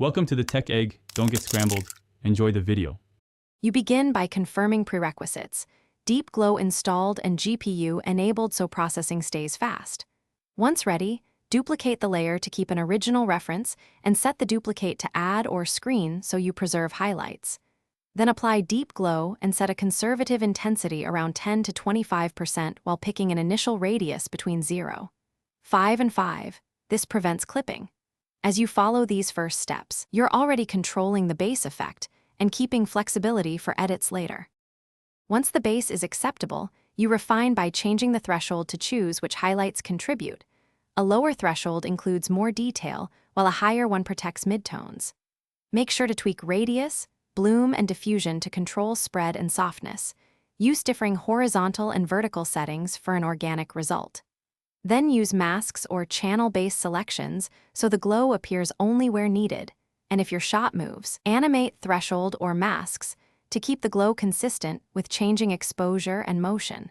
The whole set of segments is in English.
Welcome to the Tech Egg. Don't get scrambled. Enjoy the video. You begin by confirming prerequisites. Deep Glow installed and GPU enabled so processing stays fast. Once ready, duplicate the layer to keep an original reference and set the duplicate to add or screen so you preserve highlights. Then apply Deep Glow and set a conservative intensity around 10 to 25% while picking an initial radius between 0, 5 and 5. This prevents clipping. As you follow these first steps, you're already controlling the base effect and keeping flexibility for edits later. Once the base is acceptable, you refine by changing the threshold to choose which highlights contribute. A lower threshold includes more detail, while a higher one protects midtones. Make sure to tweak radius, bloom, and diffusion to control spread and softness. Use differing horizontal and vertical settings for an organic result. Then use masks or channel-based selections so the glow appears only where needed. And if your shot moves, animate threshold or masks to keep the glow consistent with changing exposure and motion.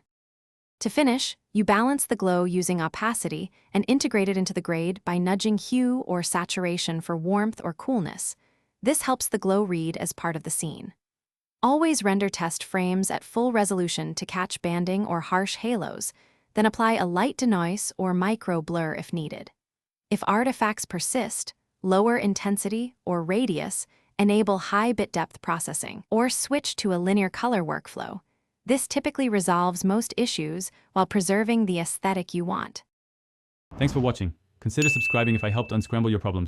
To finish, you balance the glow using opacity and integrate it into the grade by nudging hue or saturation for warmth or coolness. This helps the glow read as part of the scene. Always render test frames at full resolution to catch banding or harsh halos, then apply a light denoise or micro blur if needed. If artifacts persist, lower intensity or radius, enable high bit depth processing, or switch to a linear color workflow. This typically resolves most issues while preserving the aesthetic you want. Thanks for watching. Consider subscribing if I helped unscramble your problems.